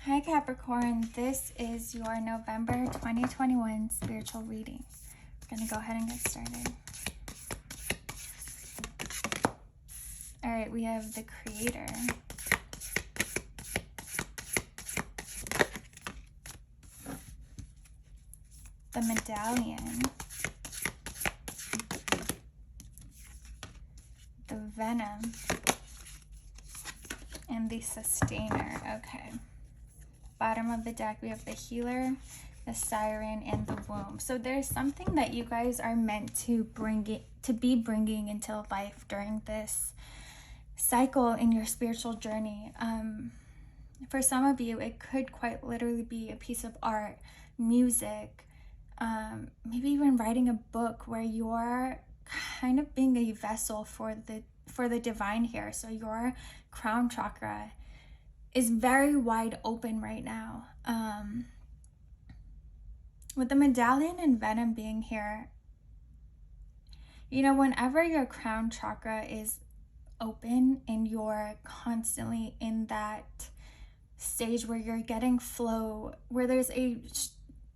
Hi Capricorn, this is your November 2021 spiritual reading. We're going to go ahead and get started. All right, we have the Creator, the Medallion, the Venom, and the Sustainer. Okay. Bottom of the deck, we have the Healer, the Siren, and the Womb. So there's something that you guys are meant to be bringing into life during this cycle in your spiritual journey. For some of you, it could quite literally be a piece of art, music, maybe even writing a book where you're kind of being a vessel for the divine here. So your crown chakra is very wide open right now. With the Medallion and Venom being here, whenever your crown chakra is open and you're constantly in that stage where you're getting flow, where there's a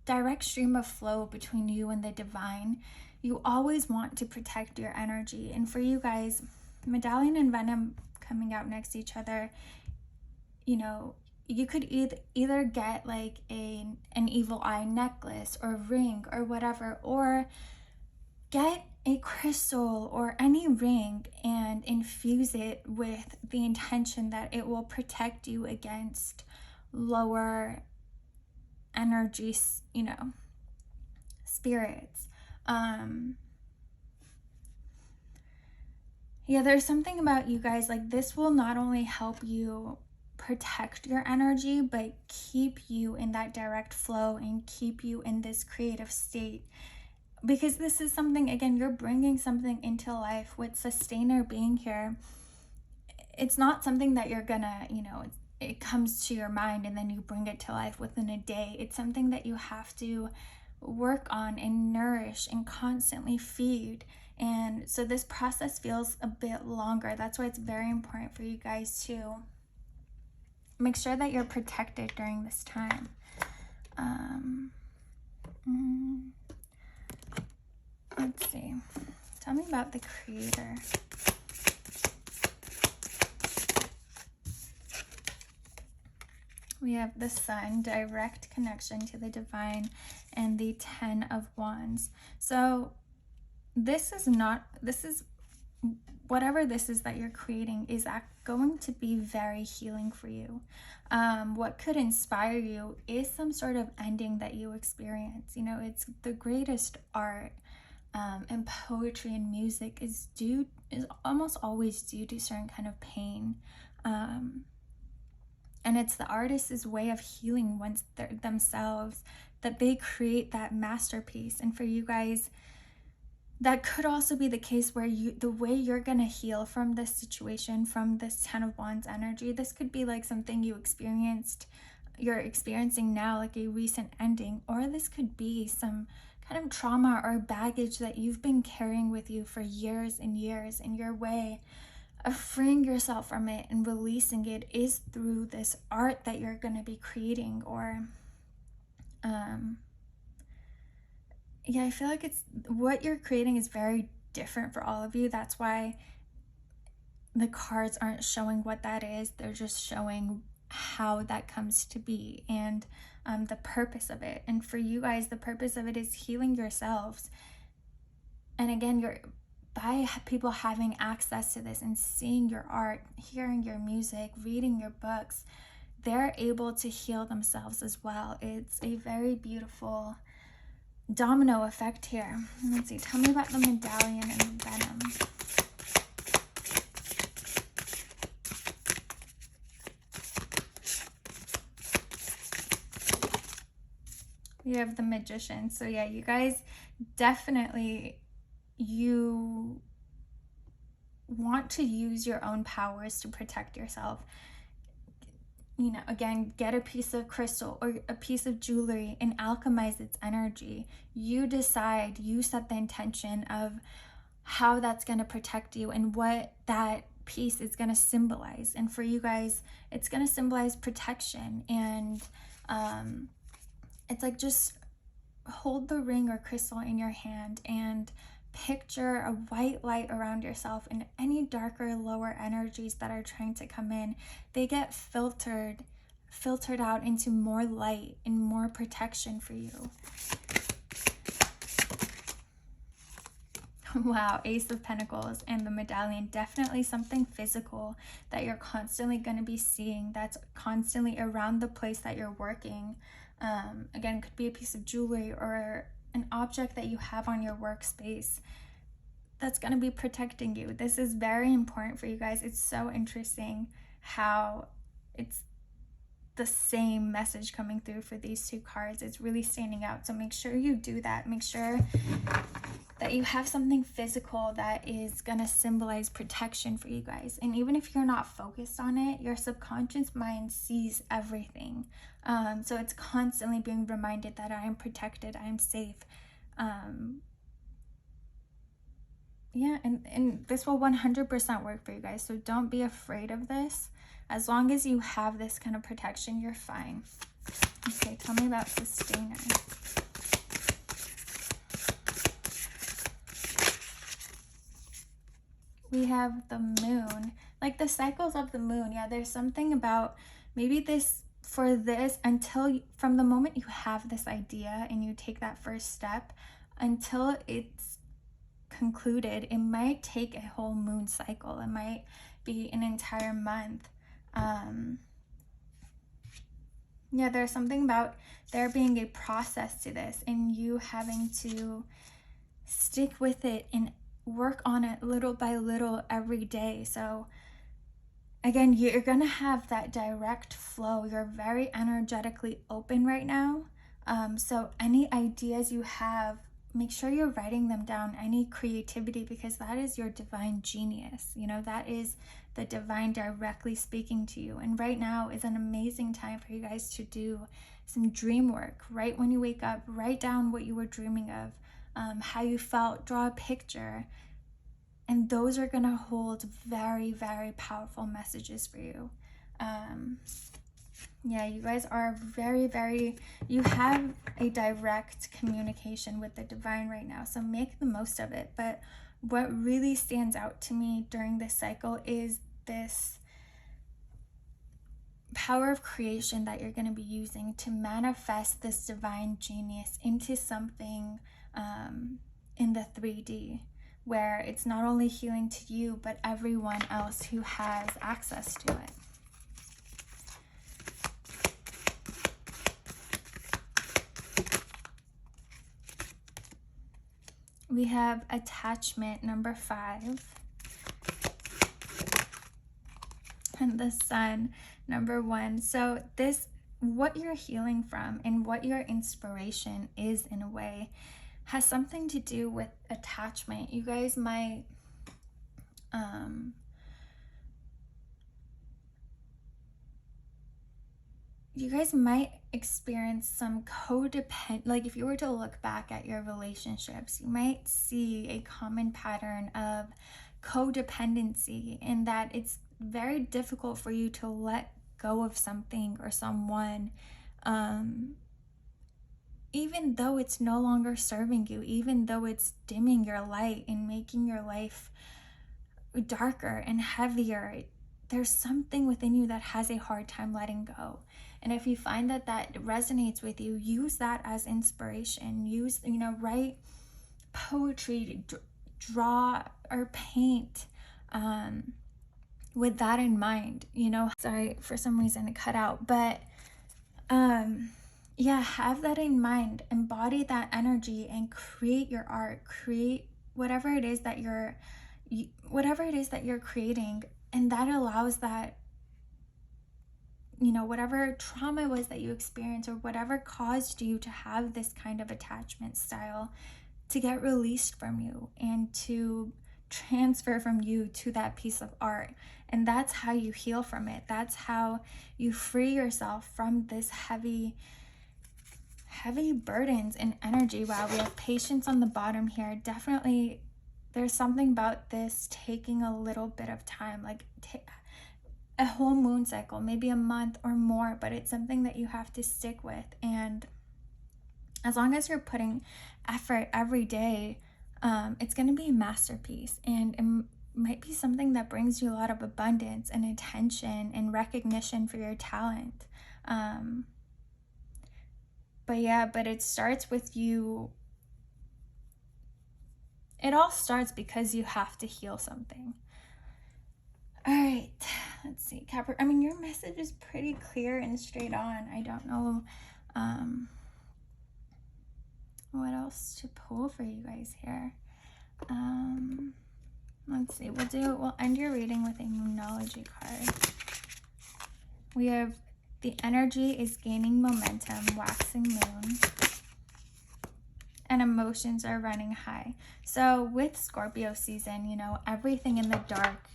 direct stream of flow between you and the divine, you always want to protect your energy. And for you guys, Medallion and Venom coming out next to each other, you could either get like an evil eye necklace or ring or whatever, or get a crystal or any ring and infuse it with the intention that it will protect you against lower energy, spirits. There's something about you guys, like this will not only help you protect your energy, but keep you in that direct flow and keep you in this creative state. Because this is something, again, you're bringing something into life with Sustainer being here. It's not something that you're gonna, it comes to your mind and then you bring it to life within a day. It's something that you have to work on and nourish and constantly feed. And so this process feels a bit longer. That's why it's very important for you guys to make sure that you're protected during this time. Let's see. Tell me about the Creator. We have the Sun, direct connection to the divine, and the 10 of Wands. So whatever this is that you're creating is going to be very healing for you. What could inspire you is some sort of ending that you experience. It's the greatest art, and poetry and music is almost always due to certain kind of pain. And it's the artist's way of healing themselves, that they create that masterpiece. And for you guys, that could also be the case where the way you're going to heal from this situation, from this 10 of Wands energy, this could be like something you're experiencing now, like a recent ending, or this could be some kind of trauma or baggage that you've been carrying with you for years and years, and your way of freeing yourself from it and releasing it is through this art that you're going to be creating. Or I feel like it's what you're creating is very different for all of you. That's why the cards aren't showing what that is. They're just showing how that comes to be and the purpose of it. And for you guys, the purpose of it is healing yourselves. And again, by people having access to this and seeing your art, hearing your music, reading your books, they're able to heal themselves as well. It's a very beautiful domino effect here. Let's see, tell me about the Medallion and Venom. We have the Magician. So yeah, you guys definitely, you want to use your own powers to protect yourself. Again, get a piece of crystal or a piece of jewelry and alchemize its energy. You decide, you set the intention of how that's going to protect you and what that piece is going to symbolize. And for you guys, it's going to symbolize protection. And it's like, just hold the ring or crystal in your hand and picture a white light around yourself, and any darker, lower energies that are trying to come in, they get filtered out into more light and more protection for you. Wow, Ace of Pentacles and the Medallion. Definitely something physical that you're constantly going to be seeing, that's constantly around the place that you're working. Again, it could be a piece of jewelry or an object that you have on your workspace that's going to be protecting you. This is very important for you guys. It's so interesting how it's the same message coming through for these two cards. It's really standing out. So make sure you do that. Make sure that you have something physical that is going to symbolize protection for you guys. And even if you're not focused on it, your subconscious mind sees everything. So it's constantly being reminded that I am protected, I am safe. Yeah, and this will 100% work for you guys. So don't be afraid of this. As long as you have this kind of protection, you're fine. Okay, tell me about Sustainer. We have the Moon, like the cycles of the moon. Yeah, there's something about maybe this, for this, until from the moment you have this idea and you take that first step until it's concluded, it might take a whole moon cycle. It might be an entire month. Yeah, there's something about there being a process to this and you having to stick with it and work on it little by little every day. So again, you're gonna have that direct flow. You're very energetically open right now. So any ideas you have, make sure you're writing them down. Any creativity, because that is your divine genius. You know, that is the divine directly speaking to you. And right now is an amazing time for you guys to do some dream work. Right when you wake up, write down what you were dreaming of, how you felt, draw a picture. And those are gonna hold very, very powerful messages for you. Yeah, you guys are you have a direct communication with the divine right now, so make the most of it. But what really stands out to me during this cycle is this power of creation that you're going to be using to manifest this divine genius into something in the 3D, where it's not only healing to you, but everyone else who has access to it. We have attachment number 5. And the Sun, number 1. So this, what you're healing from and what your inspiration is, in a way, has something to do with attachment. You guys might experience some like if you were to look back at your relationships, you might see a common pattern of codependency, in that it's very difficult for you to let go of something or someone, even though it's no longer serving you, even though it's dimming your light and making your life darker and heavier. There's something within you that has a hard time letting go. And if you find that that resonates with you, use that as inspiration. Use, write poetry, draw or paint with that in mind. Sorry, for some reason it cut out, but yeah, have that in mind. Embody that energy and create your art. Create whatever it is that you're creating, and that allows that, whatever trauma was that you experienced or whatever caused you to have this kind of attachment style, to get released from you and to transfer from you to that piece of art. And that's how you heal from it. That's how you free yourself from this heavy burdens and energy. Wow, we have patience on the bottom here. Definitely there's something about this taking a little bit of time, like a whole moon cycle, maybe a month or more, but it's something that you have to stick with. And as long as you're putting effort every day, it's going to be a masterpiece. And it might be something that brings you a lot of abundance and attention and recognition for your talent. But it starts with you. It all starts because you have to heal something. All right, let's see, Capricorn. I mean, your message is pretty clear and straight on. I don't know what else to pull for you guys here. Let's see. We'll end your reading with a Moonology card. We have the energy is gaining momentum, waxing moon, and emotions are running high. So with Scorpio season, you know, everything in the dark,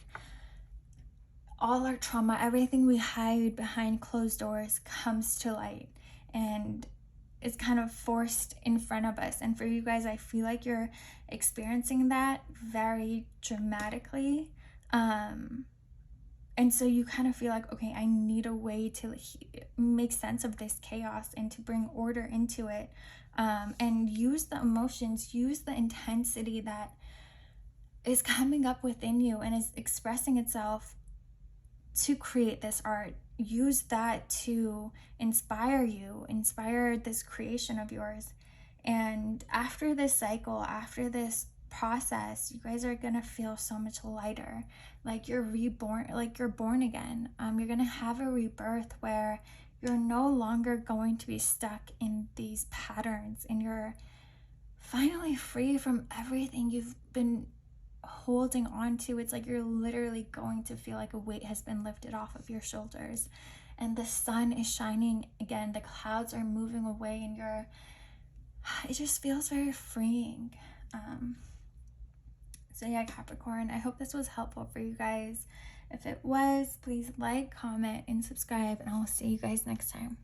all our trauma, everything we hide behind closed doors comes to light and is kind of forced in front of us. And for you guys, I feel like you're experiencing that very dramatically. And so you kind of feel like, okay, I need a way to make sense of this chaos and to bring order into it. And use the emotions, use the intensity that is coming up within you and is expressing itself to create this art. Use that to inspire you, inspire this creation of yours. And after this cycle, after this process, you guys are gonna feel so much lighter, like you're reborn, like you're born again. You're gonna have a rebirth where you're no longer going to be stuck in these patterns, and you're finally free from everything you've been holding on to. It's like you're literally going to feel like a weight has been lifted off of your shoulders, and the sun is shining again, the clouds are moving away, and it just feels very freeing. So yeah, Capricorn, I hope this was helpful for you guys. If it was, please like, comment, and subscribe, and I'll see you guys next time.